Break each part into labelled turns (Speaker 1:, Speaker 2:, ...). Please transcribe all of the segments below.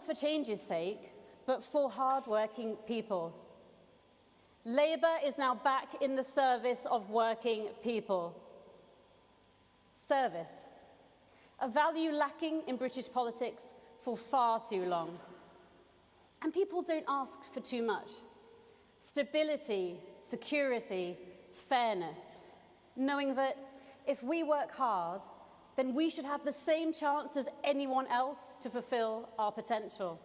Speaker 1: not for change's sake, but for hard-working people. Labour is now back in the service of working people. Service, a value lacking in British politics for far too long. And people don't ask for too much. Stability, security, fairness, knowing that if we work hard, then we should have the same chance as anyone else to fulfil our potential.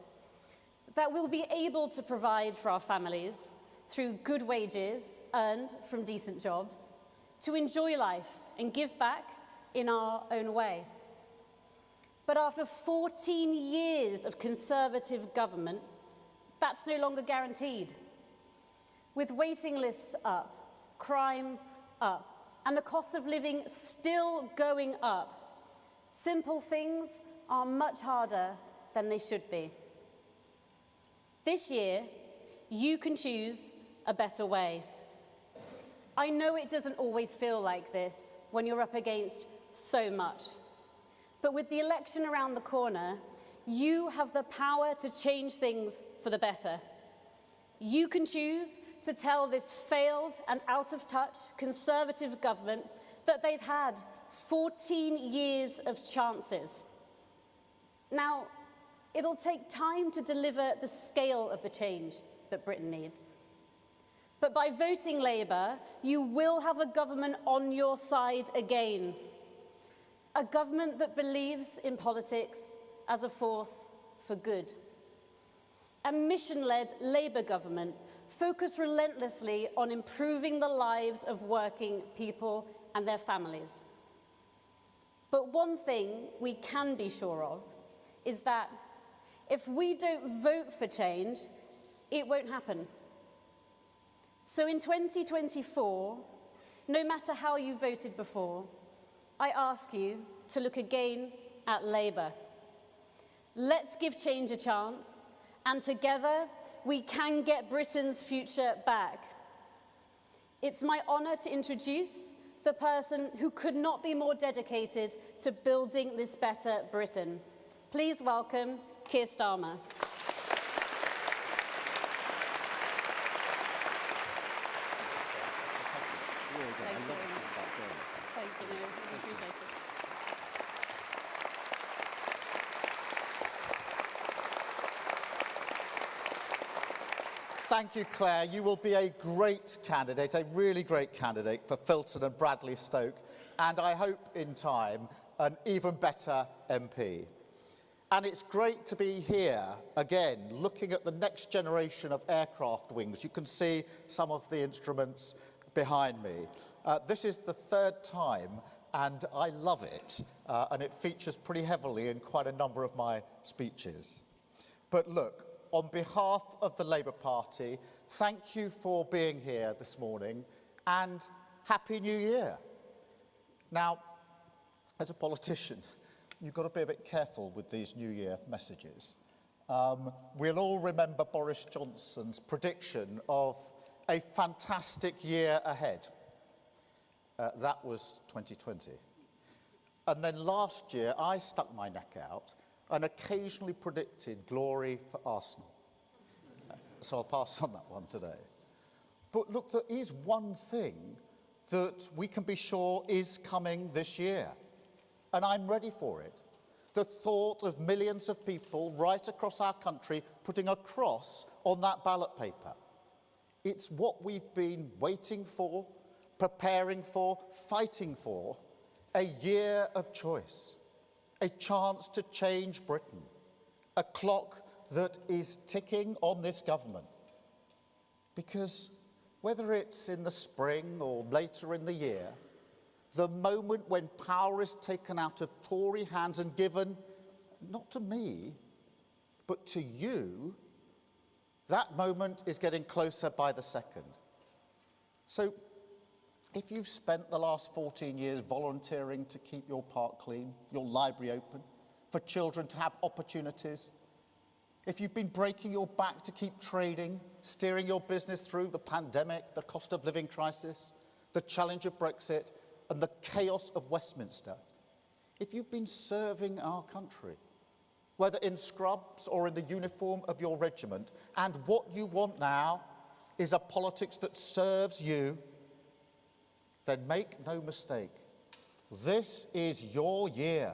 Speaker 1: That we'll be able to provide for our families through good wages earned from decent jobs, to enjoy life and give back in our own way. But after 14 years of Conservative government, that's no longer guaranteed. With waiting lists up, crime up, and the cost of living still going up, simple things are much harder than they should be. This year, you can choose a better way. I know it doesn't always feel like this when you're up against so much. But with the election around the corner, you have the power to change things for the better. You can choose to tell this failed and out-of-touch Conservative government that they've had 14 years of chances. Now, it'll take time to deliver the scale of the change that Britain needs. But by voting Labour, you will have a government on your side again. A government that believes in politics as a force for good. A mission-led Labour government focused relentlessly on improving the lives of working people and their families. But one thing we can be sure of is that if we don't vote for change, it won't happen. So in 2024, no matter how you voted before, I ask you to look again at Labour. Let's give change a chance, and together we can get Britain's future back. It's my honour to introduce the person who could not be more dedicated to building this better Britain. Please welcome Keir Starmer.
Speaker 2: Thank you, Claire. You will be a great candidate, a really great candidate for Filton and Bradley Stoke, and I hope in time an even better MP. And it's great to be here again, looking at the next generation of aircraft wings. You can see some of the instruments behind me. This is the third time, and I love it, and it features pretty heavily in quite a number of my speeches. But look, on behalf of the Labour Party, thank you for being here this morning, and Happy New Year. Now, as a politician, you've got to be a bit careful with these New Year messages. We'll all remember Boris Johnson's prediction of a fantastic year ahead. That was 2020. And then last year, I stuck my neck out and occasionally predicted glory for Arsenal. So I'll pass on that one today. But look, there is one thing that we can be sure is coming this year, and I'm ready for it. The thought of millions of people right across our country putting a cross on that ballot paper. It's what we've been waiting for, preparing for, fighting for, a year of choice. A chance to change Britain, a clock that is ticking on this government. Because whether it's in the spring or later in the year, the moment when power is taken out of Tory hands and given, not to me, but to you, that moment is getting closer by the second. So, if you've spent the last 14 years volunteering to keep your park clean, your library open, for children to have opportunities, if you've been breaking your back to keep trading, steering your business through the pandemic, the cost of living crisis, the challenge of Brexit, and the chaos of Westminster, if you've been serving our country, whether in scrubs or in the uniform of your regiment, and what you want now is a politics that serves you, then make no mistake, this is your year.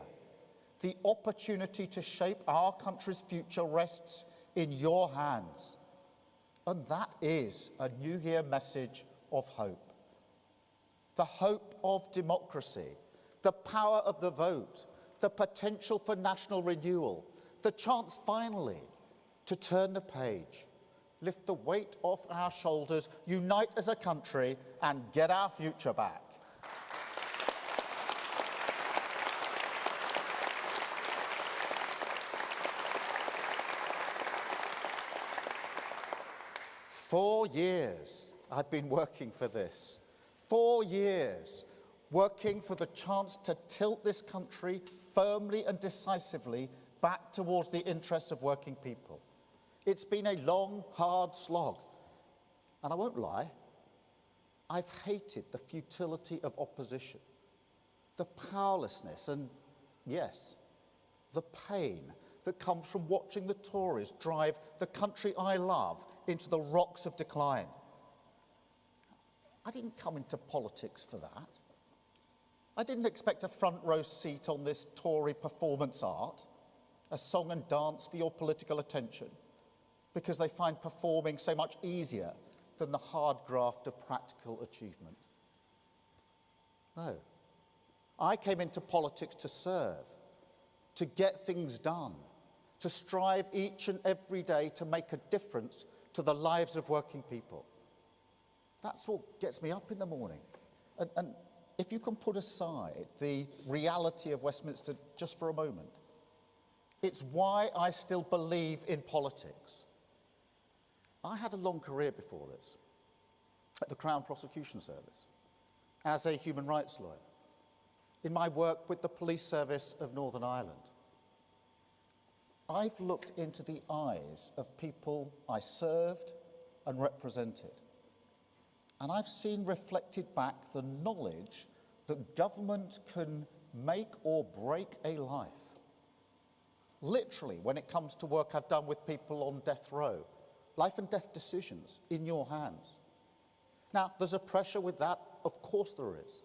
Speaker 2: The opportunity to shape our country's future rests in your hands. And that is a New Year message of hope. The hope of democracy, the power of the vote, the potential for national renewal, the chance finally to turn the page, lift the weight off our shoulders, unite as a country and get our future back. For 4 years I've been working for this. 4 years working for the chance to tilt this country firmly and decisively back towards the interests of working people. It's been a long, hard slog. And I won't lie, I've hated the futility of opposition, the powerlessness and, yes, the pain that comes from watching the Tories drive the country I love into the rocks of decline. I didn't come into politics for that. I didn't expect a front row seat on this Tory performance art, a song and dance for your political attention, because they find performing so much easier than the hard graft of practical achievement. No. I came into politics to serve, to get things done, to strive each and every day to make a difference to the lives of working people. That's what gets me up in the morning. And if you can put aside the reality of Westminster just for a moment, it's why I still believe in politics. I had a long career before this at the Crown Prosecution Service as a human rights lawyer, in my work with the Police Service of Northern Ireland. I've looked into the eyes of people I served and represented, and I've seen reflected back the knowledge that government can make or break a life. Literally, when it comes to work I've done with people on death row, life and death decisions in your hands. Now, there's a pressure with that, of course there is.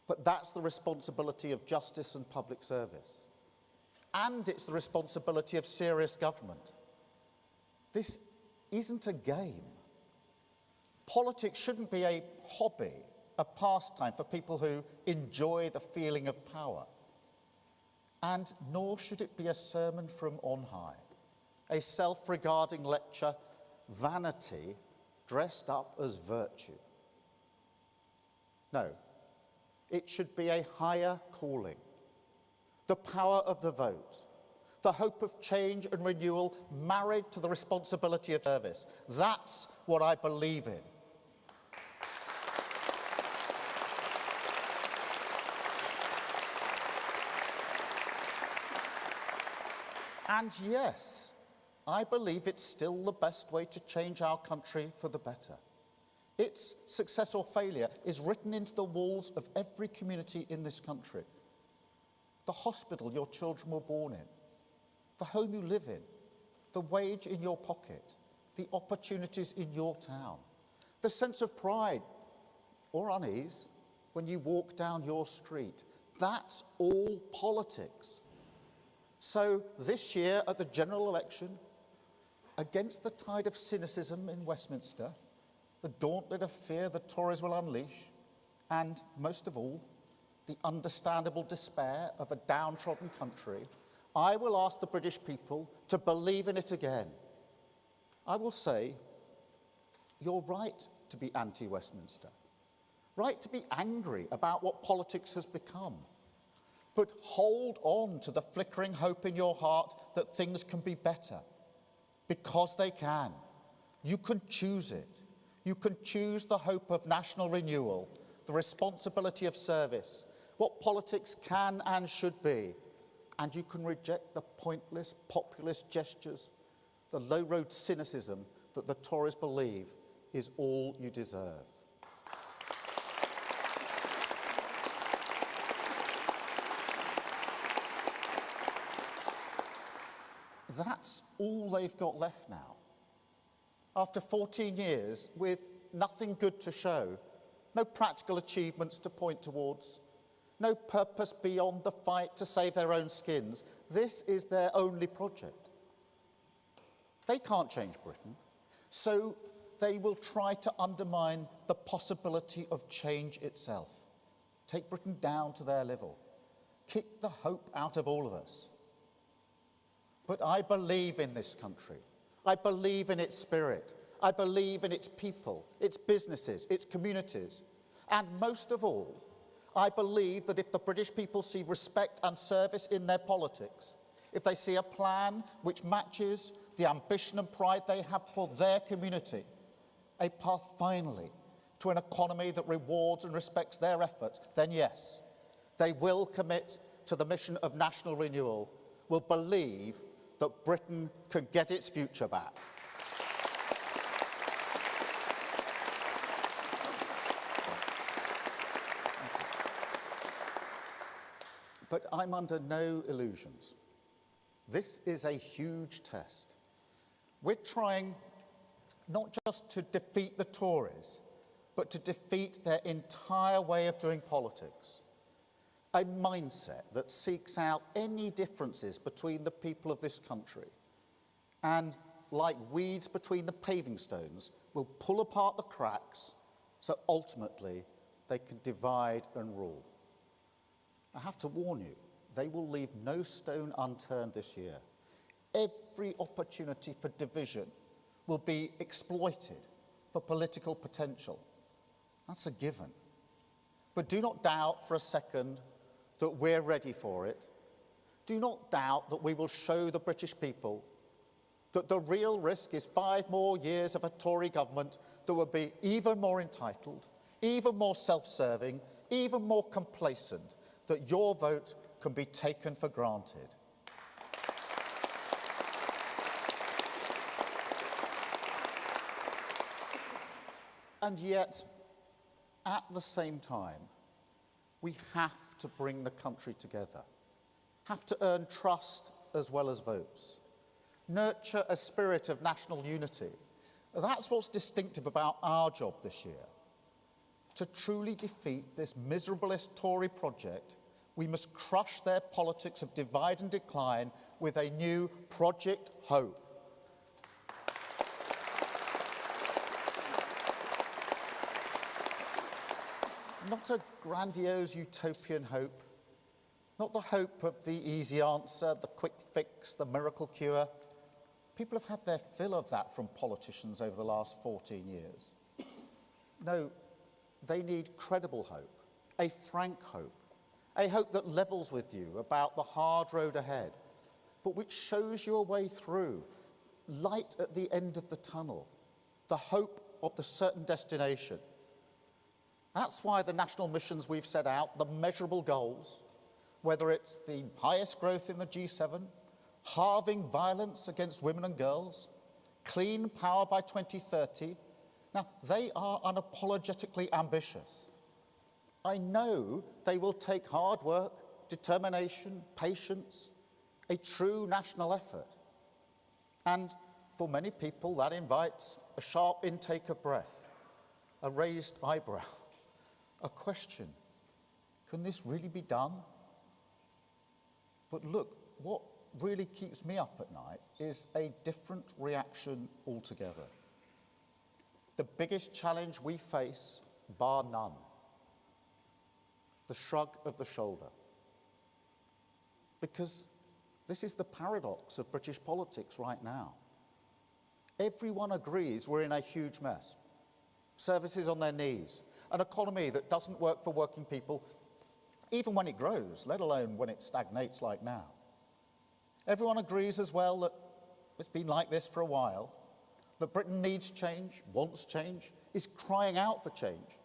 Speaker 2: But that's the responsibility of justice and public service. And it's the responsibility of serious government. This isn't a game. Politics shouldn't be a hobby, a pastime for people who enjoy the feeling of power. And nor should it be a sermon from on high, a self-regarding lecture, vanity dressed up as virtue. No, it should be a higher calling, the power of the vote, the hope of change and renewal married to the responsibility of service. That's what I believe in. And yes, I believe it's still the best way to change our country for the better. Its success or failure is written into the walls of every community in this country. The hospital your children were born in, the home you live in, the wage in your pocket, the opportunities in your town, the sense of pride or unease when you walk down your street. That's all politics. So this year at the general election, against the tide of cynicism in Westminster, the gauntlet of fear the Tories will unleash, and most of all, the understandable despair of a downtrodden country, I will ask the British people to believe in it again. I will say, you're right to be anti-Westminster, right to be angry about what politics has become, but hold on to the flickering hope in your heart that things can be better, because they can. You can choose it. You can choose the hope of national renewal, the responsibility of service, what politics can and should be, and you can reject the pointless populist gestures, the low-road cynicism that the Tories believe is all you deserve. that's all they've got left now. After 14 years, with nothing good to show, no practical achievements to point towards, no purpose beyond the fight to save their own skins, this is their only project. They can't change Britain, so they will try to undermine the possibility of change itself. Take Britain down to their level. Kick the hope out of all of us. But I believe in this country. I believe in its spirit. I believe in its people, its businesses, its communities. And most of all, I believe that if the British people see respect and service in their politics, if they see a plan which matches the ambition and pride they have for their community, a path finally to an economy that rewards and respects their efforts, then yes, they will commit to the mission of national renewal, will believe that Britain can get its future back. But I'm under no illusions. This is a huge test. We're trying not just to defeat the Tories, but to defeat their entire way of doing politics. A mindset that seeks out any differences between the people of this country and, like weeds between the paving stones, will pull apart the cracks so ultimately they can divide and rule. I have to warn you, they will leave no stone unturned this year. Every opportunity for division will be exploited for political potential. That's a given. But do not doubt for a second that we're ready for it. Do not doubt that we will show the British people that the real risk is 5 more years of a Tory government that will be even more entitled, even more self-serving, even more complacent, that your vote can be taken for granted. And yet, at the same time, we have to bring the country together, have to earn trust as well as votes, nurture a spirit of national unity. That's what's distinctive about our job this year. To truly defeat this miserablest Tory project, we must crush their politics of divide and decline with a new Project Hope. Not a grandiose utopian hope, not the hope of the easy answer, the quick fix, the miracle cure. People have had their fill of that from politicians over the last 14 years. No, they need credible hope, a frank hope, a hope that levels with you about the hard road ahead, but which shows you a way through, light at the end of the tunnel, the hope of the certain destination. That's why the national missions we've set out, the measurable goals, whether it's the highest growth in the G7, halving violence against women and girls, clean power by 2030, now they are unapologetically ambitious. I know they will take hard work, determination, patience, a true national effort. And for many people that invites a sharp intake of breath, a raised eyebrow, a question, can this really be done? But look, what really keeps me up at night is a different reaction altogether. The biggest challenge we face, bar none, the shrug of the shoulder. Because this is the paradox of British politics right now. Everyone agrees we're in a huge mess. Services on their knees, an economy that doesn't work for working people, even when it grows, let alone when it stagnates like now. Everyone agrees as well that it's been like this for a while, that Britain needs change, wants change, is crying out for change.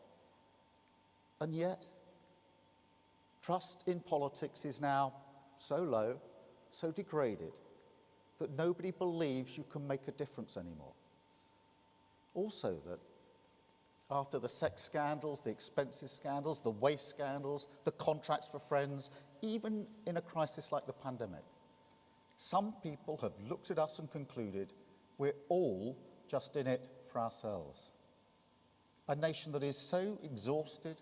Speaker 2: And yet, trust in politics is now so low, so degraded, that nobody believes you can make a difference anymore. Also that after the sex scandals, the expenses scandals, the waste scandals, the contracts for friends, even in a crisis like the pandemic, Some people have looked at us and concluded we're all just in it for ourselves. A nation that is so exhausted,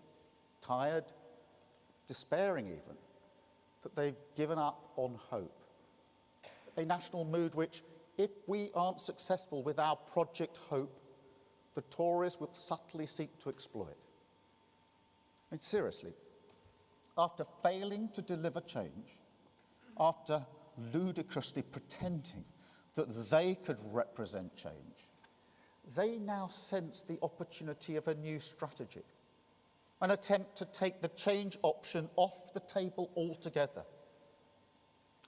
Speaker 2: tired, despairing even, that they've given up on hope. A national mood which, if we aren't successful with our Project Hope, the Tories will subtly seek to exploit. I mean, seriously, after failing to deliver change, after ludicrously pretending that they could represent change, they now sense the opportunity of a new strategy, an attempt to take the change option off the table altogether.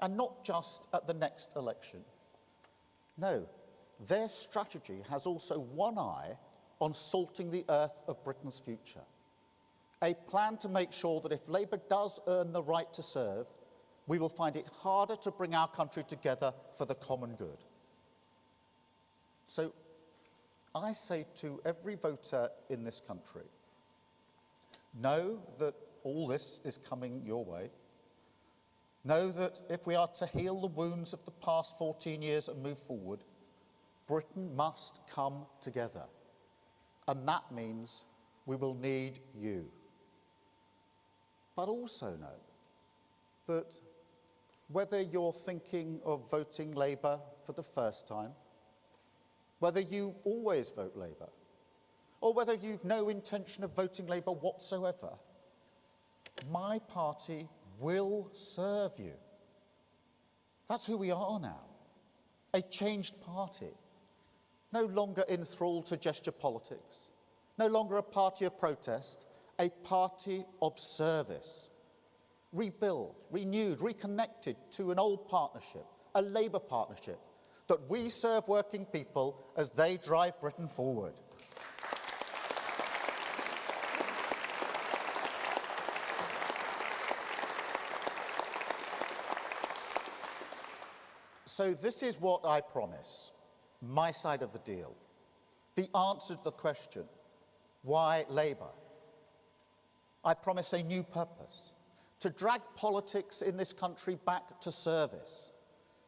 Speaker 2: And not just at the next election. No, their strategy has also one eye on salting the earth of Britain's future. A plan to make sure that if Labour does earn the right to serve, we will find it harder to bring our country together for the common good. So I say to every voter in this country, know that all this is coming your way. Know that if we are to heal the wounds of the past 14 years and move forward, Britain must come together. And that means we will need you. But also know that whether you're thinking of voting Labour for the first time, whether you always vote Labour, or whether you've no intention of voting Labour whatsoever, my party will serve you. That's who we are now, a changed party, no longer enthralled to gesture politics, no longer a party of protest, a party of service, rebuilt, renewed, reconnected to an old partnership, a Labour partnership, that we serve working people as they drive Britain forward. So this is what I promise, my side of the deal. The answer to the question, why Labour? I promise a new purpose, to drag politics in this country back to service,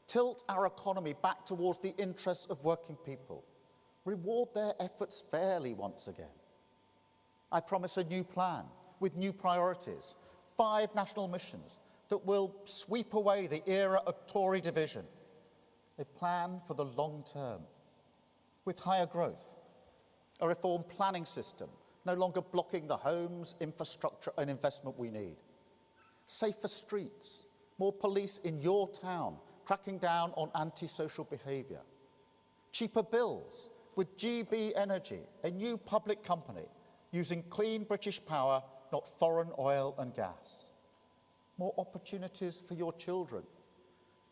Speaker 2: tilt our economy back towards the interests of working people, reward their efforts fairly once again. I promise a new plan with new priorities, 5 national missions that will sweep away the era of Tory division, a plan for the long term, with higher growth, a reformed planning system, no longer blocking the homes, infrastructure and investment we need, safer streets, more police in your town, cracking down on antisocial behaviour, cheaper bills with GB Energy, a new public company using clean British power, not foreign oil and gas, more opportunities for your children,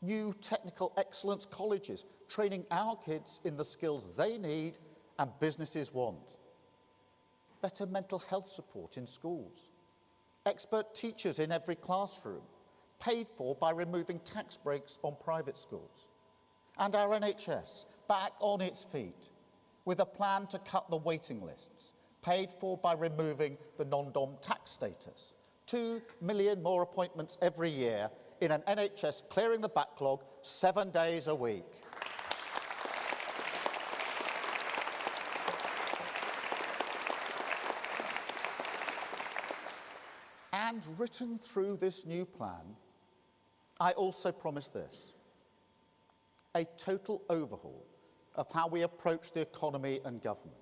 Speaker 2: new technical excellence colleges, training our kids in the skills they need and businesses want. Better mental health support in schools. Expert teachers in every classroom, paid for by removing tax breaks on private schools. And our NHS back on its feet with a plan to cut the waiting lists, paid for by removing the non-dom tax status. 2 million more appointments every year in an NHS clearing the backlog 7 days a week. And written through this new plan, I also promise this: a total overhaul of how we approach the economy and government.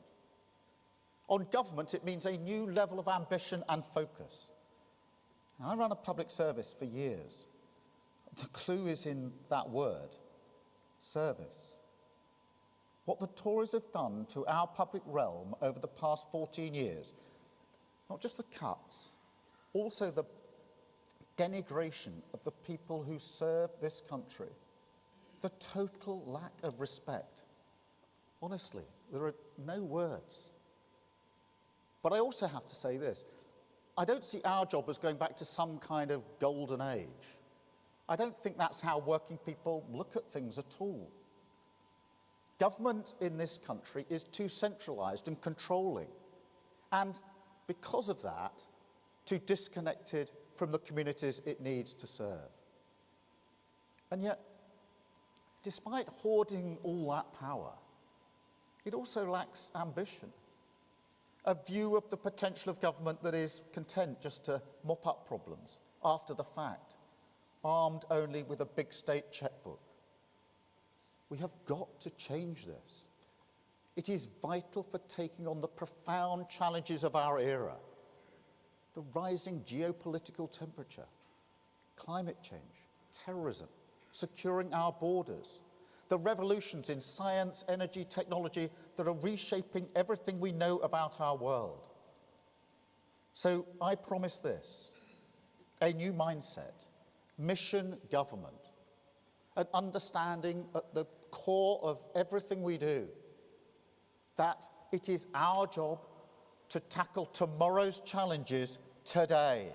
Speaker 2: On government, it means a new level of ambition and focus. Now, I ran a public service for years. The clue is in that word, service. What the Tories have done to our public realm over the past 14 years, not just the cuts, also the denigration of the people who serve this country, the total lack of respect. Honestly, there are no words. But I also have to say this: I don't see our job as going back to some kind of golden age. I don't think that's how working people look at things at all. Government in this country is too centralised and controlling, and because of that, too disconnected from the communities it needs to serve. And yet, despite hoarding all that power, it also lacks ambition, a view of the potential of government that is content just to mop up problems after the fact, armed only with a big state chequebook. We have got to change this. It is vital for taking on the profound challenges of our era: the rising geopolitical temperature, climate change, terrorism, securing our borders, the revolutions in science, energy, technology that are reshaping everything we know about our world. So I promise this: a new mindset, mission government, an understanding at the core of everything we do that it is our job to tackle tomorrow's challenges today.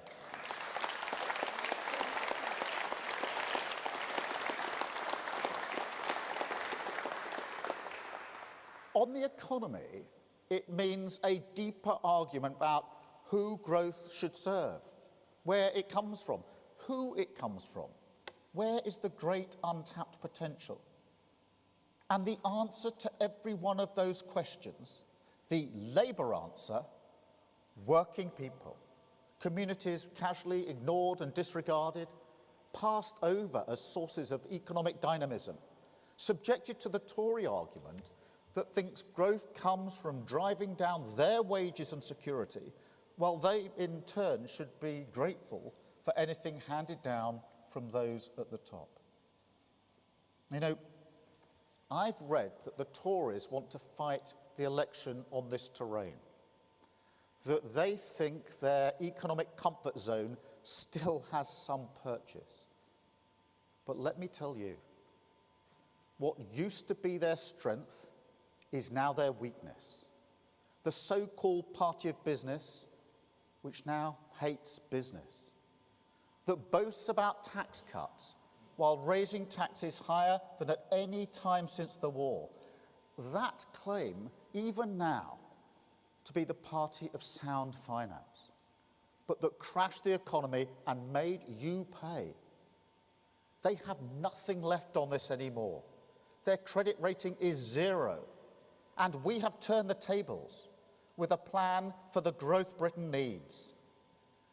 Speaker 2: On the economy, it means a deeper argument about who growth should serve, where it comes from, who it comes from, where is the great untapped potential. And the answer to every one of those questions, the Labour answer: working people, communities casually ignored and disregarded, passed over as sources of economic dynamism, subjected to the Tory argument that thinks growth comes from driving down their wages and security, while they in turn should be grateful for anything handed down from those at the top. You know, I've read that the Tories want to fight the election on this terrain, that they think their economic comfort zone still has some purchase. But let me tell you, what used to be their strength is now their weakness. The so-called party of business, which now hates business, that boasts about tax cuts while raising taxes higher than at any time since the war. That claim, even now, to be the party of sound finance, but that crashed the economy and made you pay. They have nothing left on this anymore. Their credit rating is 0. And we have turned the tables with a plan for the growth Britain needs.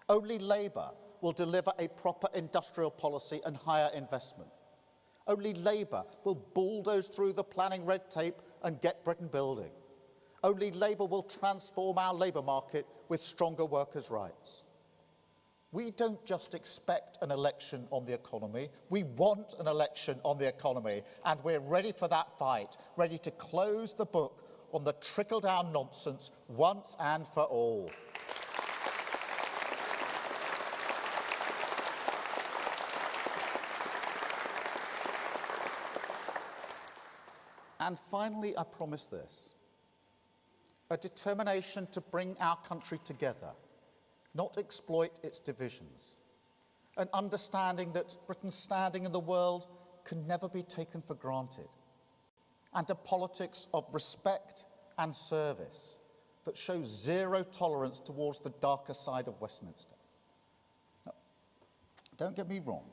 Speaker 2: Only Labour will deliver a proper industrial policy and higher investment. Only Labour will bulldoze through the planning red tape and get Britain building. Only Labour will transform our labour market with stronger workers' rights. We don't just expect an election on the economy, we want an election on the economy, and we're ready for that fight, ready to close the book on the trickle-down nonsense once and for all. And finally, I promise this: a determination to bring our country together, not exploit its divisions. An understanding that Britain's standing in the world can never be taken for granted. And a politics of respect and service that shows zero tolerance towards the darker side of Westminster. Now, don't get me wrong,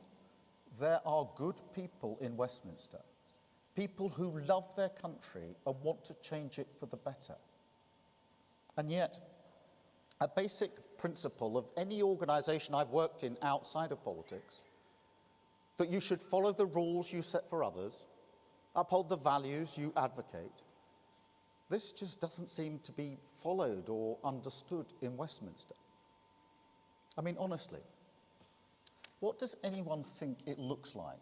Speaker 2: there are good people in Westminster, people who love their country and want to change it for the better. And yet, a basic principle of any organisation I've worked in outside of politics, that you should follow the rules you set for others, uphold the values you advocate. This just doesn't seem to be followed or understood in Westminster. I mean, honestly, what does anyone think it looks like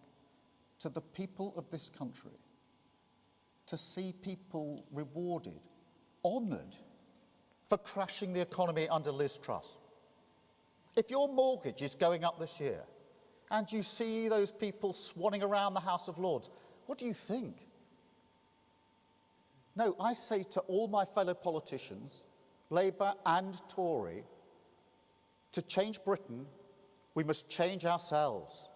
Speaker 2: to the people of this country to see people rewarded, honoured, for crashing the economy under Liz Truss? If your mortgage is going up this year and you see those people swanning around the House of Lords, what do you think? No, I say to all my fellow politicians, Labour and Tory, to change Britain, we must change ourselves.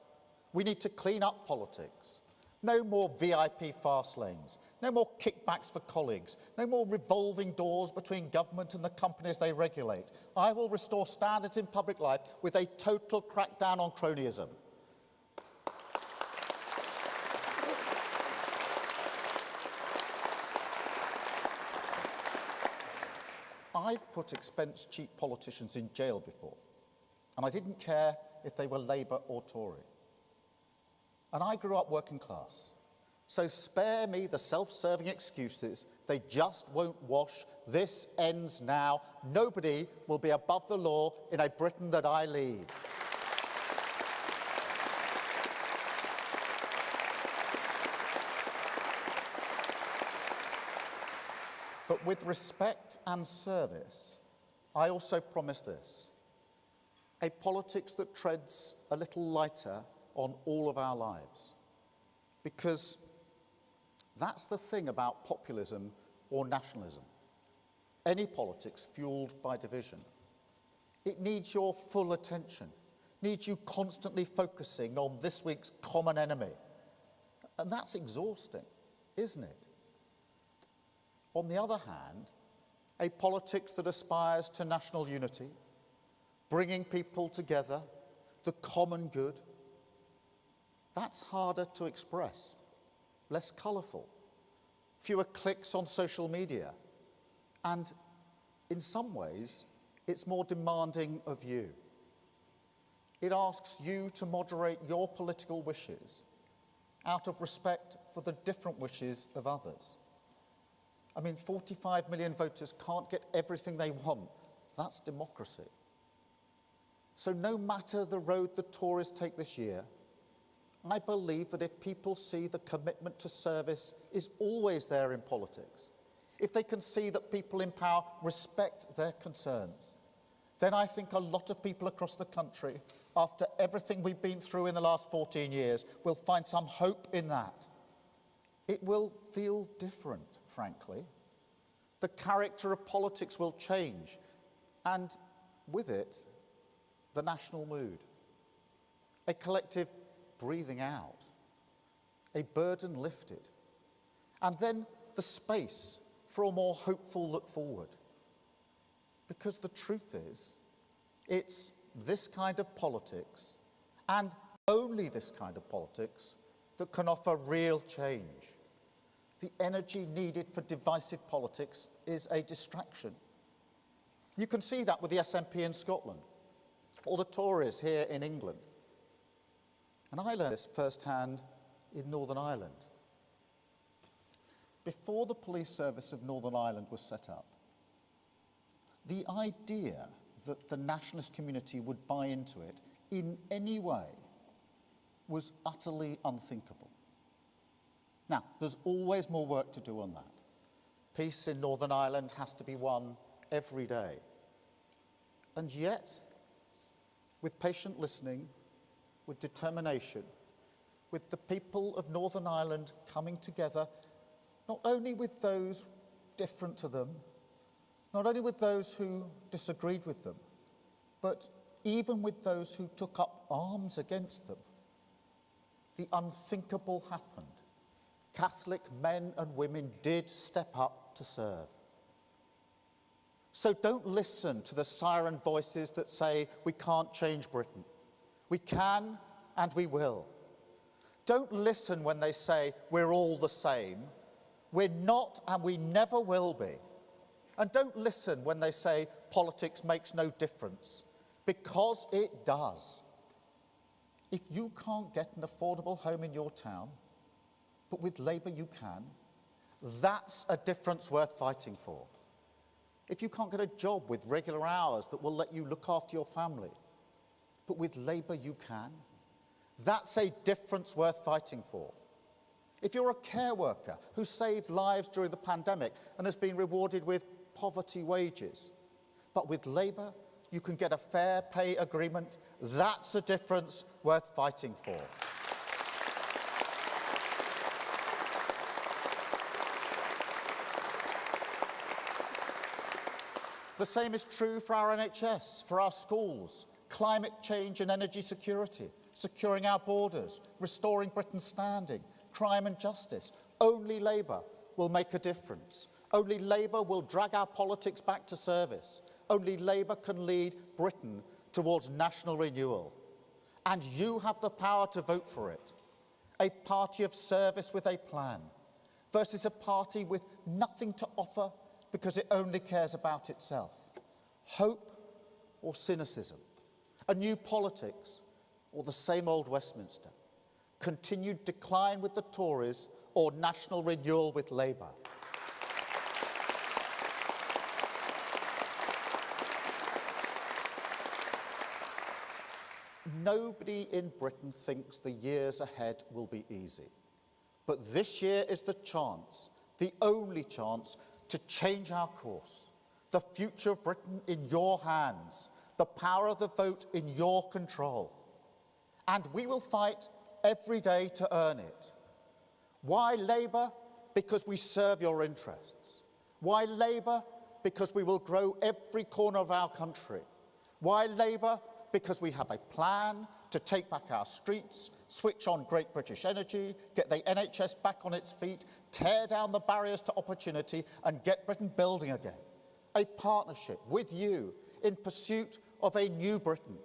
Speaker 2: We need to clean up politics. No more VIP fast lanes. No more kickbacks for colleagues. No more revolving doors between government and the companies they regulate. I will restore standards in public life with a total crackdown on cronyism. I've put expense-cheap politicians in jail before, and I didn't care if they were Labour or Tory. And I grew up working class, so spare me the self-serving excuses. They just won't wash. This ends now. Nobody will be above the law in a Britain that I lead. But with respect and service, I also promise this: a politics that treads a little lighter on all of our lives. Because that's the thing about populism or nationalism. Any politics fueled by division. It needs your full attention, needs you constantly focusing on this week's common enemy. And that's exhausting, isn't it? On the other hand, a politics that aspires to national unity, bringing people together, the common good, that's harder to express, less colourful, fewer clicks on social media, and in some ways, it's more demanding of you. It asks you to moderate your political wishes out of respect for the different wishes of others. I mean, 45 million voters can't get everything they want. That's democracy. So no matter the road the Tories take this year, I believe that if people see the commitment to service is always there in politics, if they can see that people in power respect their concerns, then I think a lot of people across the country, after everything we've been through in the last 14 years, will find some hope in that. It will feel different, frankly. The character of politics will change, and with it, the national mood. A collective breathing out, a burden lifted, and then the space for a more hopeful look forward. Because the truth is, it's this kind of politics, and only this kind of politics, that can offer real change. The energy needed for divisive politics is a distraction. You can see that with the SNP in Scotland, or the Tories here in England. And I learned this firsthand in Northern Ireland. Before the police service of Northern Ireland was set up, the idea that the nationalist community would buy into it in any way was utterly unthinkable. Now, there's always more work to do on that. Peace in Northern Ireland has to be won every day. And yet, with patient listening, with determination, with the people of Northern Ireland coming together, not only with those different to them, not only with those who disagreed with them, but even with those who took up arms against them, the unthinkable happened. Catholic men and women did step up to serve. So don't listen to the siren voices that say we can't change Britain. We can and we will. Don't listen when they say we're all the same. We're not and we never will be. And don't listen when they say politics makes no difference, because it does. If you can't get an affordable home in your town, but with Labour you can, that's a difference worth fighting for. If you can't get a job with regular hours that will let you look after your family, but with Labour you can, that's a difference worth fighting for. If you're a care worker who saved lives during the pandemic and has been rewarded with poverty wages, but with Labour you can get a fair pay agreement, that's a difference worth fighting for. The same is true for our NHS, for our schools, climate change and energy security, securing our borders, restoring Britain's standing, crime and justice. Only Labour will make a difference. Only Labour will drag our politics back to service. Only Labour can lead Britain towards national renewal. And you have the power to vote for it. A party of service with a plan versus a party with nothing to offer because it only cares about itself. Hope or cynicism? A new politics or the same old Westminster? Continued decline with the Tories or national renewal with Labour? Nobody in Britain thinks the years ahead will be easy. But this year is the chance, the only chance, to change our course. The future of Britain in your hands, the power of the vote in your control. And we will fight every day to earn it. Why Labour? Because we serve your interests. Why Labour? Because we will grow every corner of our country. Why Labour? Because we have a plan to take back our streets, switch on Great British Energy, get the NHS back on its feet, tear down the barriers to opportunity and get Britain building again. A partnership with you in pursuit of a new Britain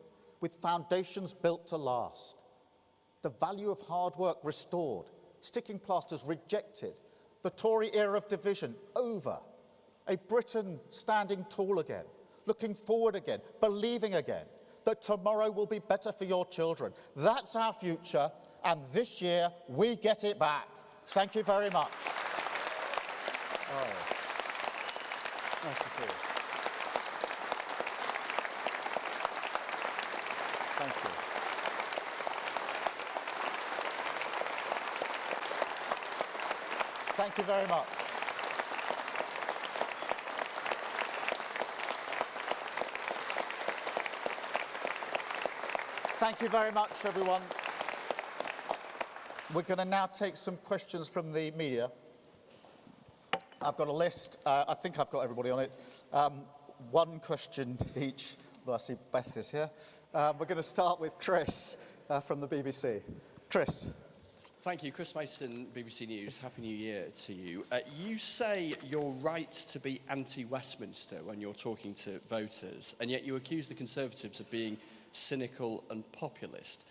Speaker 2: with foundations built to last. The value of hard work restored, sticking plasters rejected, the Tory era of division over, a Britain standing tall again, looking forward again, believing again that tomorrow will be better for your children. That's our future, and this year we get it back. Thank you very much. Oh, nice to see you. Thank you. Thank you very much. Thank you very much, everyone. We're going to now take some questions from the media. I've got a list. I think I've got everybody on it. One question each. Although I see Beth is here. We're going to start with Chris from the BBC. Chris.
Speaker 3: Thank you. Chris Mason, BBC News. Happy New Year to you. You say you're right to be anti-Westminster when you're talking to voters, and yet you accuse the Conservatives of being cynical and populist.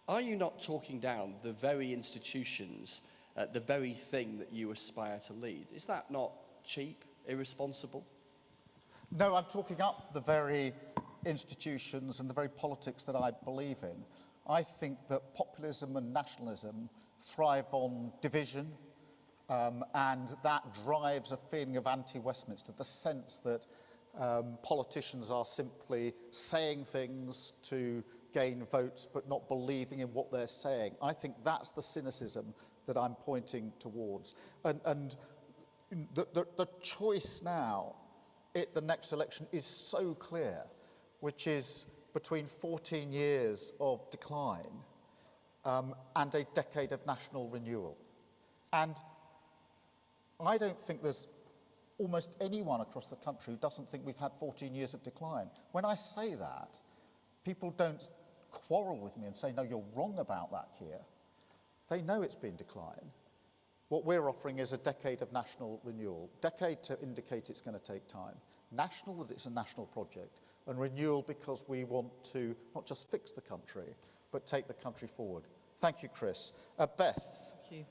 Speaker 3: Are you not talking down the very institutions, the very thing that you aspire to lead? Is that not cheap, irresponsible?
Speaker 2: No, I'm talking up the very institutions and the very politics that I believe in. I think that populism and nationalism thrive on division, and that drives a feeling of anti-Westminster, the sense that politicians are simply saying things to gain votes but not believing in what they're saying. I think that's the cynicism that I'm pointing towards. And the choice now at the next election is so clear, which is between 14 years of decline and a decade of national renewal. And I don't think there's almost anyone across the country who doesn't think we've had 14 years of decline. When I say that, people don't quarrel with me and say, no, you're wrong about that, Keir. They know it's been decline. What we're offering is a decade of national renewal. Decade to indicate it's going to take time. National, that it's a national project. And renewal because we want to not just fix the country, but take the country forward. Thank you, Chris. Beth.
Speaker 4: Thank you.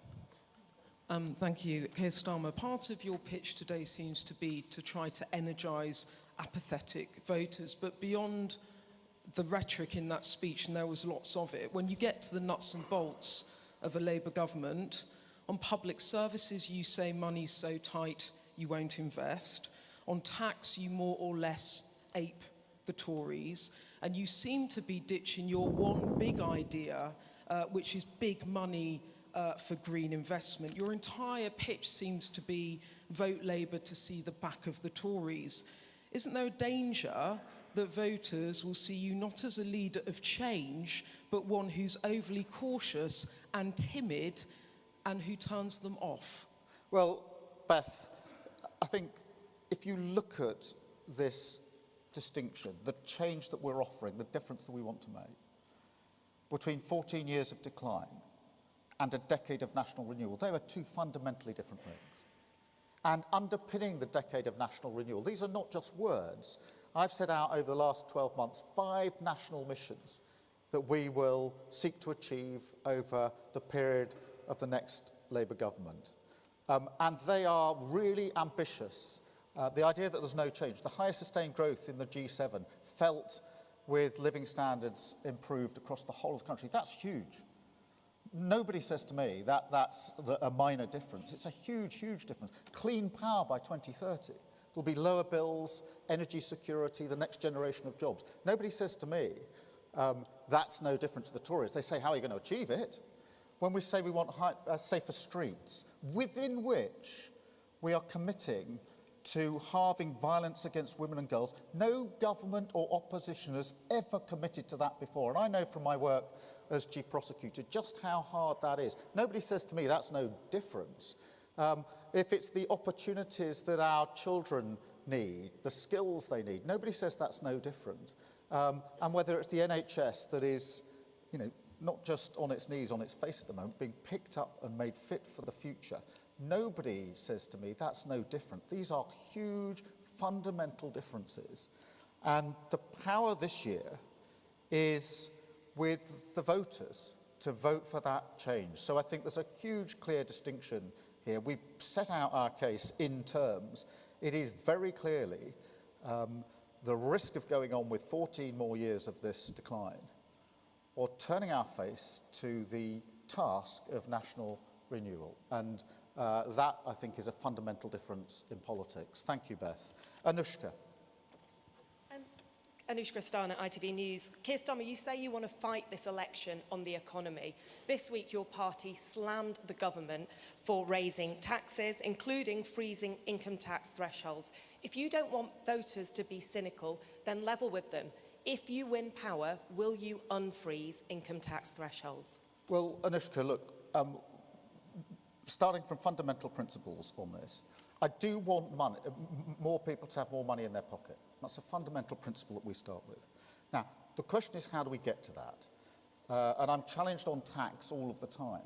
Speaker 4: Thank you, Keir Starmer. Part of your pitch today seems to be to try to energise apathetic voters, but beyond the rhetoric in that speech, and there was lots of it, when you get to the nuts and bolts of a Labour government, on public services you say money's so tight you won't invest. On tax you more or less ape the Tories, and you seem to be ditching your one big idea, which is big money for green investment. Your entire pitch seems to be vote Labour to see the back of the Tories. Isn't there a danger that voters will see you not as a leader of change, but one who's overly cautious and timid and who turns them off?
Speaker 2: Well, Beth, I think if you look at this distinction, the change that we're offering, the difference that we want to make, between 14 years of decline and a decade of national renewal, they are two fundamentally different things. And underpinning the decade of national renewal, these are not just words. I've set out over the last 12 months 5 national missions that we will seek to achieve over the period of the next Labour government. And they are really ambitious The idea that there's no change. The highest sustained growth in the G7 felt with living standards improved across the whole of the country. That's huge. Nobody says to me that that's a minor difference. It's a huge, huge difference. Clean power by 2030. There'll be lower bills, energy security, the next generation of jobs. Nobody says to me that's no different to the Tories. They say, how are you going to achieve it? When we say we want safer streets, within which we are committing to halving violence against women and girls. No government or opposition has ever committed to that before. And I know from my work as Chief Prosecutor just how hard that is. Nobody says to me that's no difference. If it's the opportunities that our children need, the skills they need, nobody says that's no different. And whether it's the NHS that is, not just on its knees, on its face at the moment, being picked up and made fit for the future, nobody says to me that's no different. These are huge, fundamental differences. And the power this year is with the voters to vote for that change. So I think there's a huge, clear distinction here. We've set out our case in terms. It is very clearly the risk of going on with 14 more years of this decline, or turning our face to the task of national renewal. And that, I think, is a fundamental difference in politics. Thank you, Beth. Anushka.
Speaker 5: Anushka Stana, ITV News. Keir Starmer, you say you want to fight this election on the economy. This week, your party slammed the government for raising taxes, including freezing income tax thresholds. If you don't want voters to be cynical, then level with them. If you win power, will you unfreeze income tax thresholds? Well,
Speaker 2: Anushka, look, starting from fundamental principles on this, I do want more people to have more money in their pocket. That's a fundamental principle that we start with. Now, the question is, how do we get to that? And I'm challenged on tax all of the time.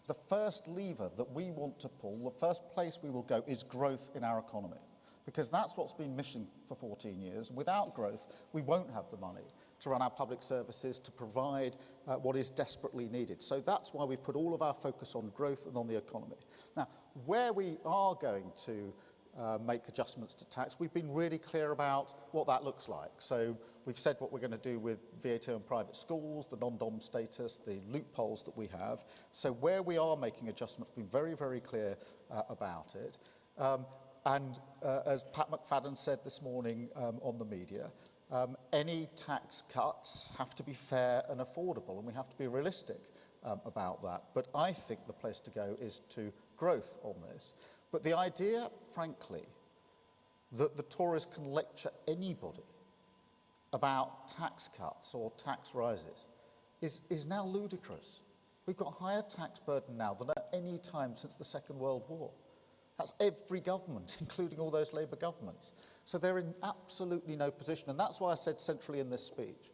Speaker 2: The first lever that we want to pull, the first place we will go, is growth in our economy, because that's what's been missing for 14 years. Without growth, we won't have the money to run our public services, to provide what is desperately needed. So that's why we've put all of our focus on growth and on the economy. Now, where we are going to make adjustments to tax, we've been really clear about what that looks like. So we've said what we're going to do with VAT on private schools, the non-dom status, the loopholes that we have. So where we are making adjustments, we've been very, very clear about it. As Pat McFadden said this morning on the media, any tax cuts have to be fair and affordable, and we have to be realistic about that. But I think the place to go is to growth on this. But the idea, frankly, that the Tories can lecture anybody about tax cuts or tax rises is now ludicrous. We've got a higher tax burden now than at any time since the Second World War. That's every government, including all those Labour governments. So they're in absolutely no position. And that's why I said centrally in this speech,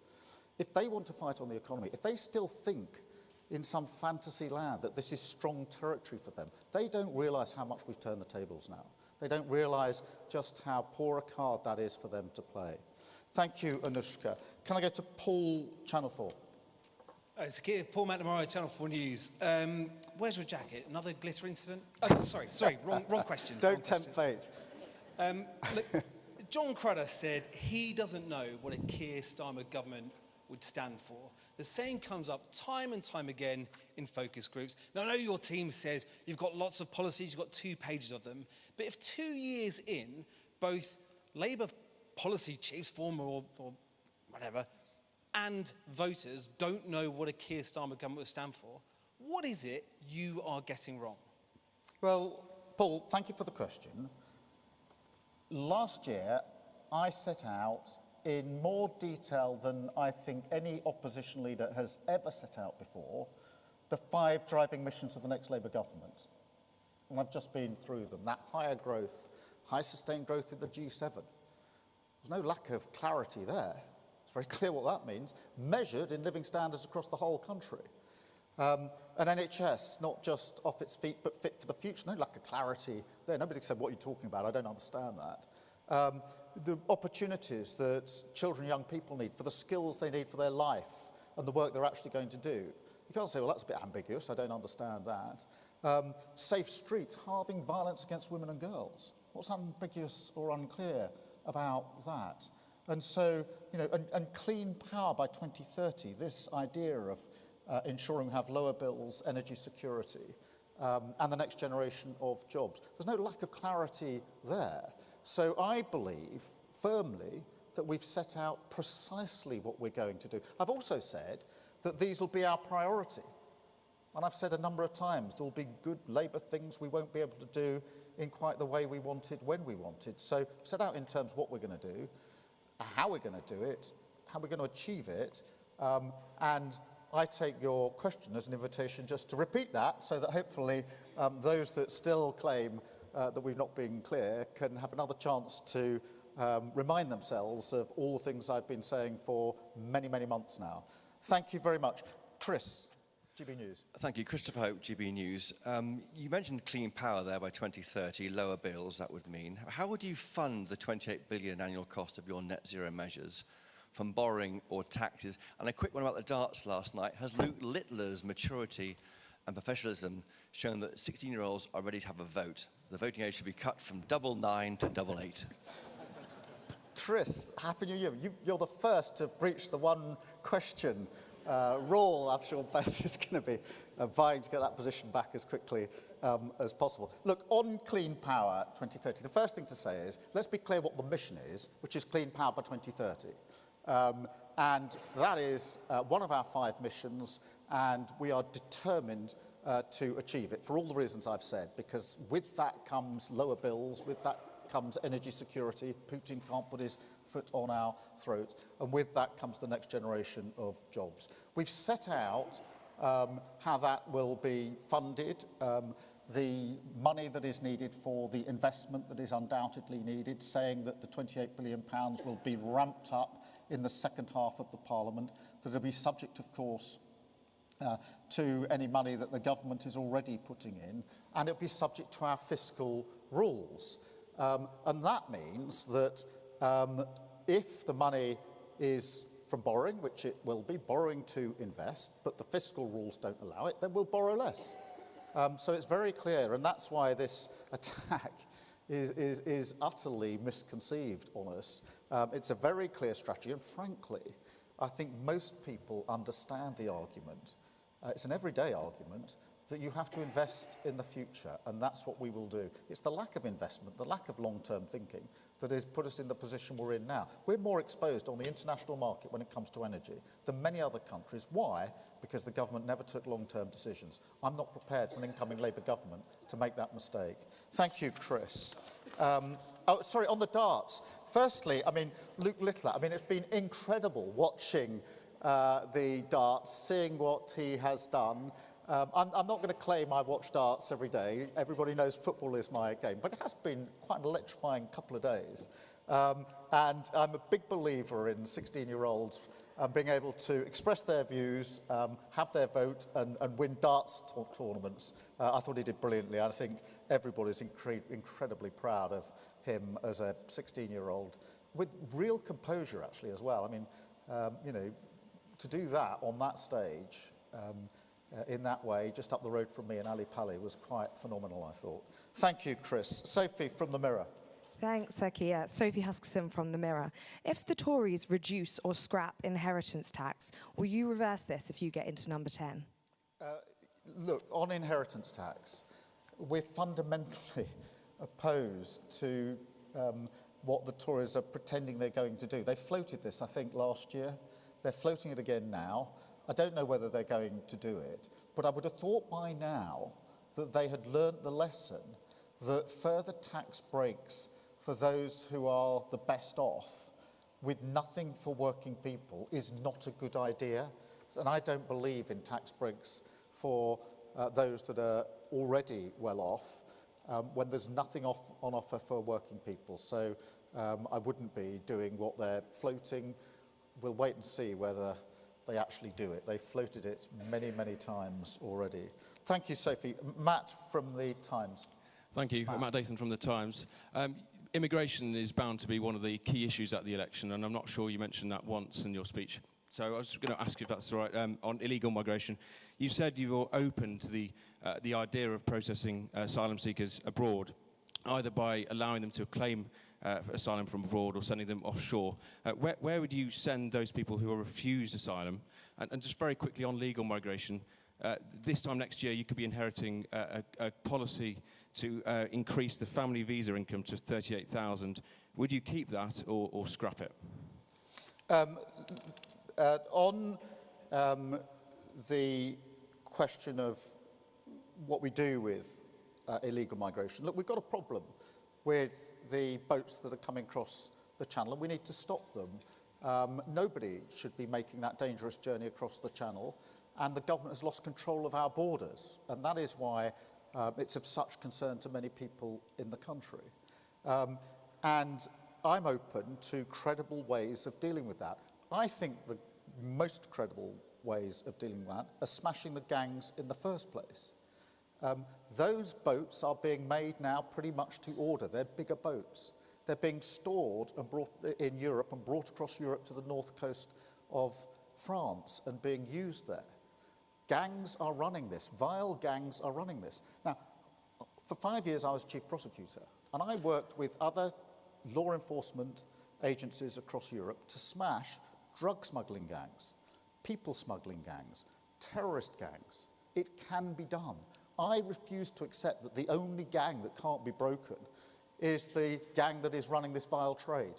Speaker 2: if they want to fight on the economy, if they still think in some fantasy land that this is strong territory for them, they don't realise how much we've turned the tables now. They don't realise just how poor a card that is for them to play. Thank you, Anushka. Can I go to Paul, Channel 4?
Speaker 6: It's Paul McNamara, Channel 4 News. Where's your jacket? Another glitter incident? Sorry, wrong question.
Speaker 2: Don't tempt fate.
Speaker 6: Look, John Crudder said he doesn't know what a Keir Starmer government would stand for. The same comes up time and time again in focus groups. Now, I know your team says you've got lots of policies, you've got 2 pages of them, but if 2 years in, both Labour policy chiefs, former or whatever, and voters don't know what a Keir Starmer government would stand for, what is it you are getting wrong?
Speaker 2: Well, Paul, thank you for the question. Last year, I set out in more detail than I think any opposition leader has ever set out before, the 5 driving missions of the next Labour government. And I've just been through them. That higher growth, high sustained growth in the G7. There's no lack of clarity there. It's very clear what that means, measured in living standards across the whole country. An NHS, not just off its feet, but fit for the future. No lack of clarity there. Nobody said, what are you talking about? I don't understand that. The opportunities that children and young people need for the skills they need for their life and the work they're actually going to do. You can't say, well, that's a bit ambiguous. I don't understand that. Safe streets, halving violence against women and girls. What's ambiguous or unclear about that? And so, and clean power by 2030, this idea of ensuring we have lower bills, energy security, and the next generation of jobs. There's no lack of clarity there. So I believe firmly that we've set out precisely what we're going to do. I've also said that these will be our priority. And I've said a number of times there will be good Labour things we won't be able to do in quite the way we wanted when we wanted. So set out in terms of what we're going to do, how we're going to do it, how we're going to achieve it, and I take your question as an invitation just to repeat that so that hopefully those that still claim that we've not been clear can have another chance to remind themselves of all the things I've been saying for many, many months now. Thank you very much. Chris, GB News.
Speaker 7: Thank you. Christopher Hope, GB News. You mentioned clean power there by 2030, lower bills, that would mean. How would you fund the 28 billion annual cost of your net zero measures? From borrowing or taxes? And a quick one about the darts last night. Has Luke Littler's maturity and professionalism shown that 16-year-olds are ready to have a vote? The voting age should be cut from 9 to 8.
Speaker 2: Chris, Happy New Year. You're the first to breach the one question rule. I'm sure Beth is going to be vying to get that position back as quickly as possible. Look, on clean power 2030, the first thing to say is, let's be clear what the mission is, which is clean power by 2030. And that is one of our 5 missions, and we are determined to achieve it for all the reasons I've said, because with that comes lower bills, with that comes energy security. Putin can't put his foot on our throat, and with that comes the next generation of jobs. We've set out how that will be funded, the money that is needed for the investment that is undoubtedly needed, saying that the £28 billion will be ramped up in the second half of the Parliament, that will be subject, of course, to any money that the government is already putting in, and it'll be subject to our fiscal rules. And that means that if the money is from borrowing, which it will be, borrowing to invest, but the fiscal rules don't allow it, then we'll borrow less. So it's very clear, and that's why this attack is utterly misconceived on us. It's a very clear strategy, and frankly, I think most people understand the argument. It's an everyday argument that you have to invest in the future, and that's what we will do. It's the lack of investment, the lack of long-term thinking that has put us in the position we're in now. We're more exposed on the international market when it comes to energy than many other countries. Why? Because the government never took long-term decisions. I'm not prepared for an incoming Labour government to make that mistake. Thank you, Chris. Sorry, on the darts. Firstly, Luke Littler, it's been incredible watching the darts, seeing what he has done. I'm not going to claim I watch darts every day. Everybody knows football is my game, but it has been quite an electrifying couple of days. And I'm a big believer in 16-year-olds being able to express their views, have their vote, and win darts tournaments. I thought he did brilliantly. I think everybody's incredibly proud of him as a 16-year-old, with real composure, actually, as well. To do that on that stage, in that way, just up the road from me in Ali Pali, was quite phenomenal, I thought. Thank you, Chris. Sophie from The Mirror.
Speaker 8: Thanks, Sir Keir. Sophie Huskisson from The Mirror. If the Tories reduce or scrap inheritance tax, will you reverse this if you get into number 10?
Speaker 2: Look, on inheritance tax, we're fundamentally opposed to what the Tories are pretending they're going to do. They floated this, I think, last year. They're floating it again now. I don't know whether they're going to do it, but I would have thought by now that they had learnt the lesson that further tax breaks for those who are the best off with nothing for working people is not a good idea. And I don't believe in tax breaks for those that are already well off when there's nothing on offer for working people. So I wouldn't be doing what they're floating. We'll wait and see whether they actually do it. They floated it many, many times already. Thank you, Sophie. Matt from The Times.
Speaker 9: Thank you. Matt Dathan from The Times. Immigration is bound to be one of the key issues at the election, and I'm not sure you mentioned that once in your speech. So I was going to ask you if that's all right. On illegal migration, you said you were open to the the idea of processing asylum seekers abroad, either by allowing them to claim for asylum from abroad or sending them offshore. Where would you send those people who are refused asylum? And just very quickly on legal migration, this time next year you could be inheriting a policy to increase the family visa income to 38,000. Would you keep that or scrap it?
Speaker 2: On the question of what we do with illegal migration, look, we've got a problem with the boats that are coming across the channel, and we need to stop them. Nobody should be making that dangerous journey across the channel, and the government has lost control of our borders, and that is why it's of such concern to many people in the country. And I'm open to credible ways of dealing with that. I think the most credible ways of dealing with that are smashing the gangs in the first place. Those boats are being made now pretty much to order. They're bigger boats. They're being stored and brought in Europe and brought across Europe to the north coast of France and being used there. Gangs are running this. Vile gangs are running this. Now, for 5 years I was chief prosecutor, and I worked with other law enforcement agencies across Europe to smash drug smuggling gangs, people smuggling gangs, terrorist gangs. It can be done. I refuse to accept that the only gang that can't be broken is the gang that is running this vile trade.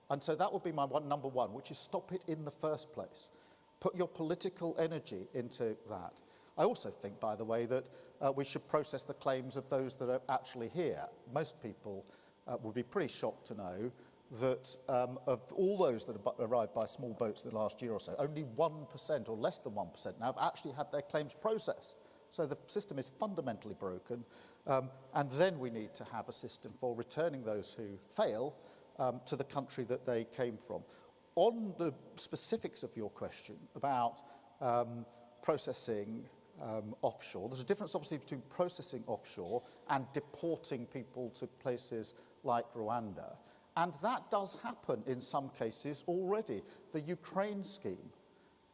Speaker 2: And so that would be my number one, which is stop it in the first place. Put your political energy into that. I also think, by the way, that we should process the claims of those that are actually here. Most people would be pretty shocked to know that of all those that have arrived by small boats in the last year or so, only 1% or less than 1% now have actually had their claims processed. So the system is fundamentally broken, and then we need to have a system for returning those who fail to the country that they came from. On the specifics of your question about processing offshore, there's a difference obviously between processing offshore and deporting people to places like Rwanda. And that does happen in some cases already. The Ukraine scheme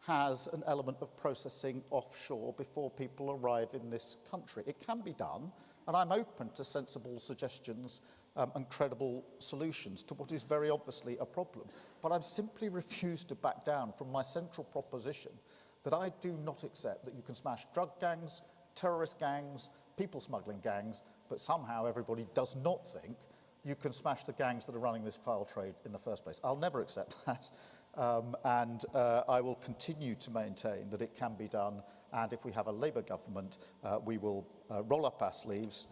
Speaker 2: has an element of processing offshore before people arrive in this country. It can be done, and I'm open to sensible suggestions and credible solutions to what is very obviously a problem. But I've simply refused to back down from my central proposition that I do not accept that you can smash drug gangs, terrorist gangs, people smuggling gangs, but somehow everybody does not think you can smash the gangs that are running this foul trade in the first place. I'll never accept that. And I will continue to maintain that it can be done, and if we have a Labour government, we will roll up our sleeves,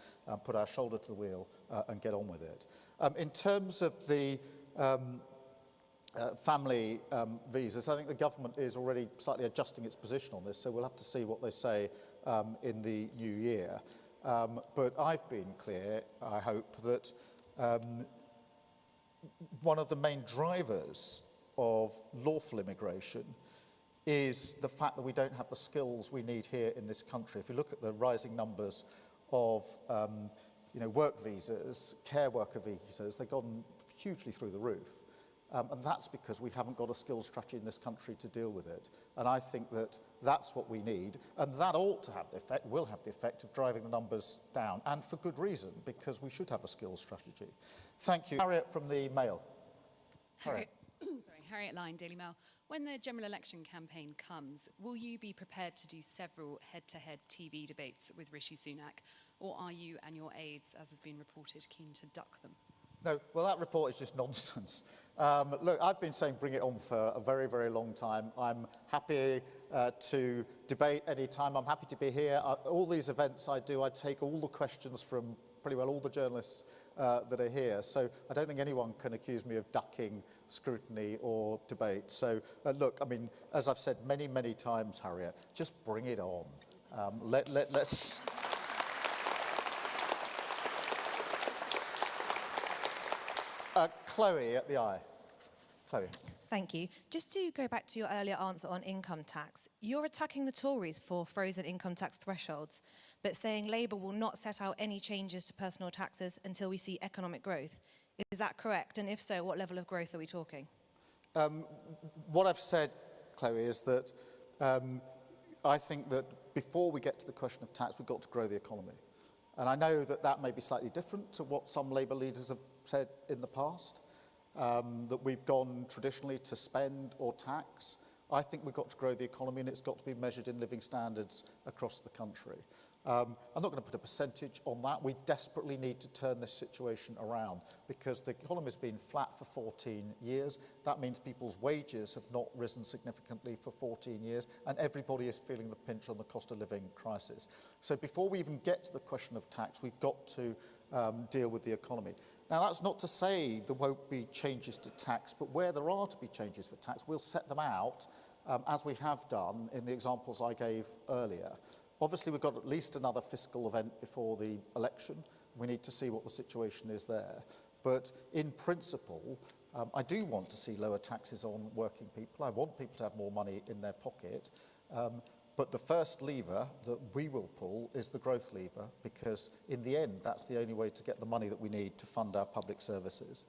Speaker 2: put our shoulder to the wheel and get on with it. In terms of the family visas, I think the government is already slightly adjusting its position on this, so we'll have to see what they say in the new year. But I've been clear, I hope, that one of the main drivers of lawful immigration is the fact that we don't have the skills we need here in this country. If you look at the rising numbers of work visas, care worker visas, they've gone hugely through the roof. And that's because we haven't got a skills strategy in this country to deal with it. And I think that that's what we need. And that ought to have the effect, will have the effect of driving the numbers down. And for good reason, because we should have a skills strategy. Thank you. Harriet from the Mail.
Speaker 10: Harriet Line, Daily Mail. When the general election campaign comes, will you be prepared to do several head-to-head TV debates with Rishi Sunak? Or are you and your aides, as has been reported, keen to duck them?
Speaker 2: No, well, that report is just nonsense. Look, I've been saying bring it on for a very, very long time. I'm happy to debate any time. I'm happy to be here. All these events I do, I take all the questions from pretty well all the journalists that are here. So I don't think anyone can accuse me of ducking scrutiny or debate. So look, I mean, as I've said many, many times, Harriet, just bring it on. Let's... Chloe at the Eye. Chloe.
Speaker 8: Thank you. Just to go back to your earlier answer on income tax, you're attacking the Tories for frozen income tax thresholds, but saying Labour will not set out any changes to personal taxes until we see economic growth. Is that correct? And if so, what level of growth are we talking?
Speaker 2: What I've said, Chloe, is that I think that before we get to the question of tax, we've got to grow the economy. And I know that that may be slightly different to what some Labour leaders have said in the past, that we've gone traditionally to spend or tax. I think we've got to grow the economy, and it's got to be measured in living standards across the country. I'm not going to put a percentage on that. We desperately need to turn this situation around because the economy has been flat for 14 years. That means people's wages have not risen significantly for 14 years, and everybody is feeling the pinch on the cost of living crisis. So before we even get to the question of tax, we've got to deal with the economy. Now, that's not to say there won't be changes to tax, but where there are to be changes for tax, we'll set them out as we have done in the examples I gave earlier. Obviously, we've got at least another fiscal event before the election. We need to see what the situation is there. But in principle, I do want to see lower taxes on working people. I want people to have more money in their pocket. But the first lever that we will pull is the growth lever, because in the end, that's the only way to get the money that we need to fund our public services.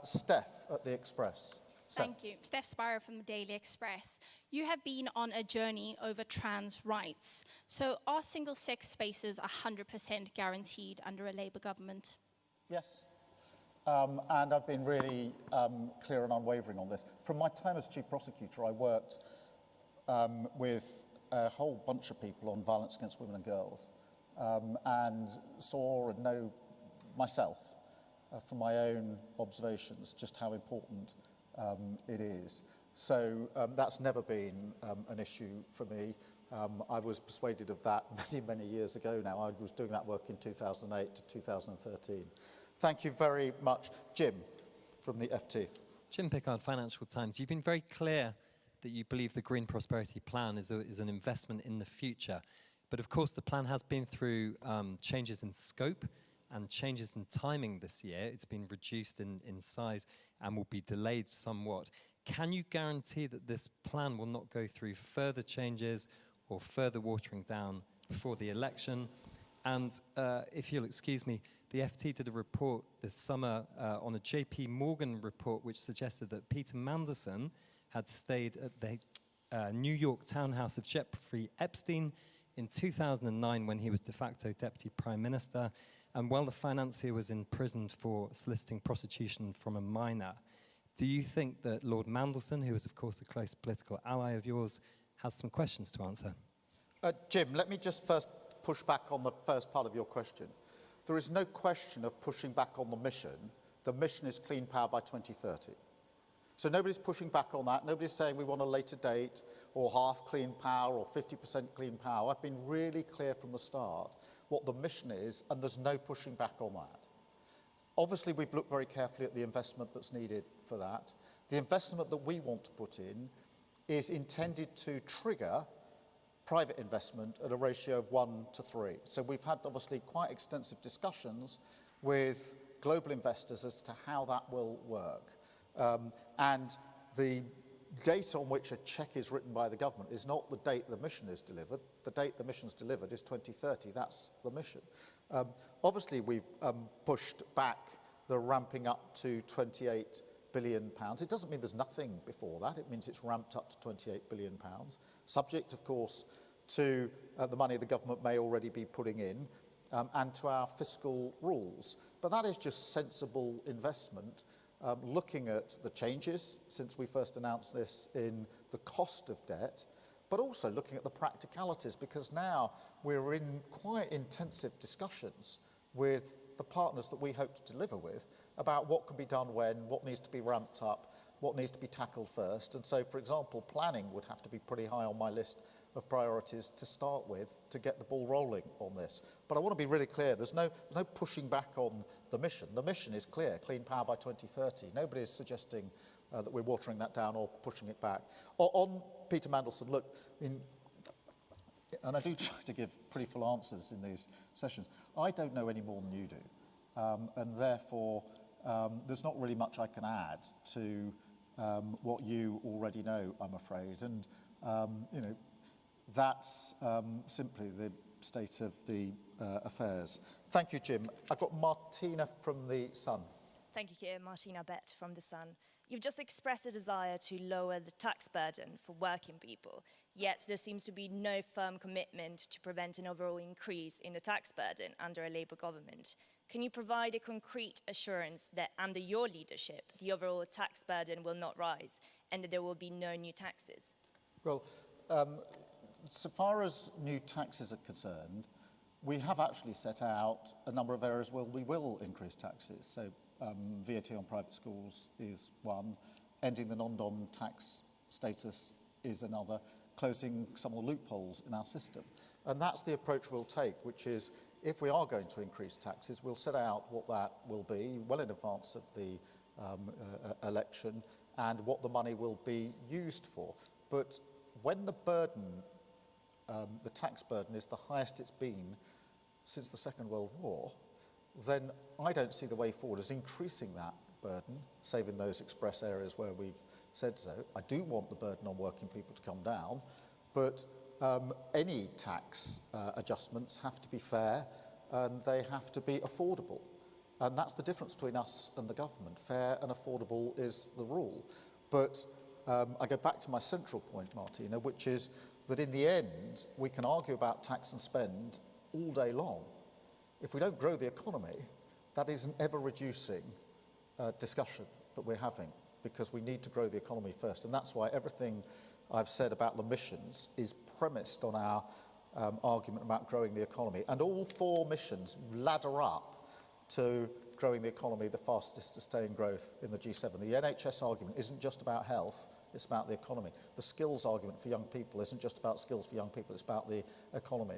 Speaker 2: Steph at the Express.
Speaker 11: Thank you. Steph Spiro from the Daily Express. You have been on a journey over trans rights. So are single-sex spaces 100% guaranteed under a Labour government?
Speaker 2: Yes. And I've been really clear and unwavering on this. From my time as Chief Prosecutor, I worked with a whole bunch of people on violence against women and girls, and saw and know myself from my own observations just how important it is. So that's never been an issue for me. I was persuaded of that many, many years ago now. I was doing that work in 2008 to 2013. Thank you very much. Jim from the FT.
Speaker 12: Jim Pickard, Financial Times. You've been very clear that you believe the Green Prosperity Plan is an investment in the future. But of course, the plan has been through changes in scope and changes in timing this year. It's been reduced in size and will be delayed somewhat. Can you guarantee that this plan will not go through further changes or further watering down before the election? And if you'll excuse me, the FT did a report this summer on a JP Morgan report which suggested that Peter Mandelson had stayed at the New York townhouse of Jeffrey Epstein in 2009 when he was de facto Deputy Prime Minister, and while the financier was imprisoned for soliciting prostitution from a minor. Do you think that Lord Mandelson, who is of course a close political ally of yours, has some questions to answer?
Speaker 2: Jim, let me just first push back on the first part of your question. There is no question of pushing back on the mission. The mission is clean power by 2030. So nobody's pushing back on that. Nobody's saying we want a later date or half clean power or 50% clean power. I've been really clear from the start what the mission is, and there's no pushing back on that. Obviously, we've looked very carefully at the investment that's needed for that. The investment that we want to put in is intended to trigger private investment at a ratio of 1 to 3. So we've had obviously quite extensive discussions with global investors as to how that will work. And the date on which a cheque is written by the government is not the date the mission is delivered. The date the mission's delivered is 2030. That's the mission. Obviously, we've pushed back the ramping up to £28 billion. It doesn't mean there's nothing before that. It means it's ramped up to £28 billion, subject, of course, to the money the government may already be putting in and to our fiscal rules. But that is just sensible investment, looking at the changes since we first announced this in the cost of debt, but also looking at the practicalities, because now we're in quite intensive discussions with the partners that we hope to deliver with about what can be done when, what needs to be ramped up, what needs to be tackled first. And so, for example, planning would have to be pretty high on my list of priorities to start with to get the ball rolling on this. But I want to be really clear, there's no pushing back on the mission. The mission is clear, clean power by 2030. Nobody is suggesting that we're watering that down or pushing it back. On Peter Mandelson, look, and I do try to give pretty full answers in these sessions, I don't know any more than you do. And therefore, there's not really much I can add to what you already know, I'm afraid. And, that's simply the state of the affairs. Thank you, Jim. I've got Martina from The Sun.
Speaker 13: Thank you, Keir. Martina Bett from The Sun. You've just expressed a desire to lower the tax burden for working people, yet there seems to be no firm commitment to prevent an overall increase in the tax burden under a Labour government. Can you provide a concrete assurance that under your leadership, the overall tax burden will not rise and that there will be no new taxes?
Speaker 2: Well, so far as new taxes are concerned, we have actually set out a number of areas where we will increase taxes. So VAT on private schools is one, ending the non-dom tax status is another, closing some of the loopholes in our system. And that's the approach we'll take, which is if we are going to increase taxes, we'll set out what that will be well in advance of the election and what the money will be used for. But when the burden, the tax burden is the highest it's been since the Second World War, then I don't see the way forward as increasing that burden, save in those express areas where we've said so. I do want the burden on working people to come down, but any tax adjustments have to be fair and they have to be affordable. And that's the difference between us and the government. Fair and affordable is the rule. But I go back to my central point, Martina, which is that in the end, we can argue about tax and spend all day long. If we don't grow the economy, that is an ever-reducing discussion that we're having, because we need to grow the economy first. And that's why everything I've said about the missions is premised on our argument about growing the economy. And all four missions ladder up to growing the economy, the fastest sustained growth in the G7. The NHS argument isn't just about health, it's about the economy. The skills argument for young people isn't just about skills for young people, it's about the economy.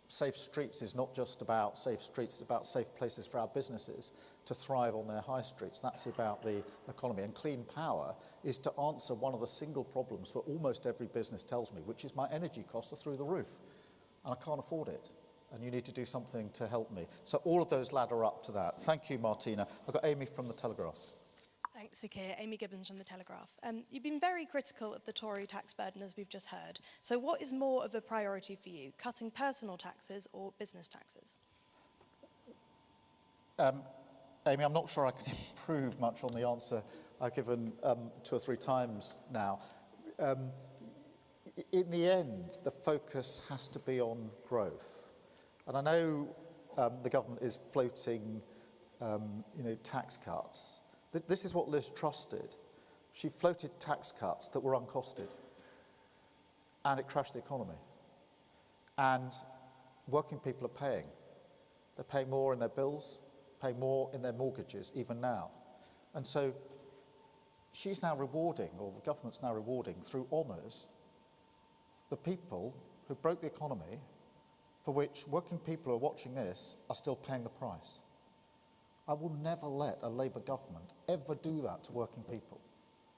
Speaker 2: Safe streets is not just about safe streets, it's about safe places for our businesses to thrive on their high streets. That's about the economy. And clean power is to answer one of the single problems that almost every business tells me, which is my energy costs are through the roof and I can't afford it. And you need to do something to help me. So all of those ladder up to that. Thank you, Martina. I've got Amy from The Telegraph.
Speaker 14: Thanks, Sir Keir. Amy Gibbons from The Telegraph. You've been very critical of the Tory tax burden, as we've just heard. So what is more of a priority for you, cutting personal taxes or business taxes?
Speaker 2: Amy, I'm not sure I can improve much on the answer I've given 2 or 3 times now. In the end, the focus has to be on growth. And I know the government is floating tax cuts. This is what Liz Truss did. She floated tax cuts that were uncosted. And it crashed the economy. And working people are paying. They're paying more in their bills, paying more in their mortgages, even now. And so she's now rewarding, or the government's now rewarding, through honours, the people who broke the economy, for which working people who are watching this are still paying the price. I will never let a Labour government ever do that to working people.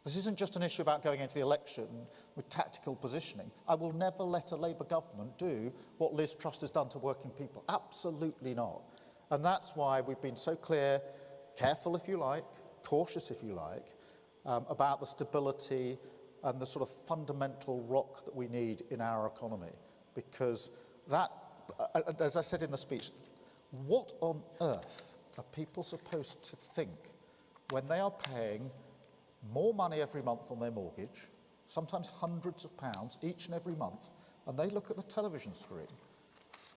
Speaker 2: This isn't just an issue about going into the election with tactical positioning. I will never let a Labour government do what Liz Truss has done to working people. Absolutely not. And that's why we've been so clear, careful if you like, cautious if you like, about the stability and the sort of fundamental rock that we need in our economy. Because that, as I said in the speech, what on earth are people supposed to think when they are paying more money every month on their mortgage, sometimes hundreds of pounds each and every month, and they look at the television screen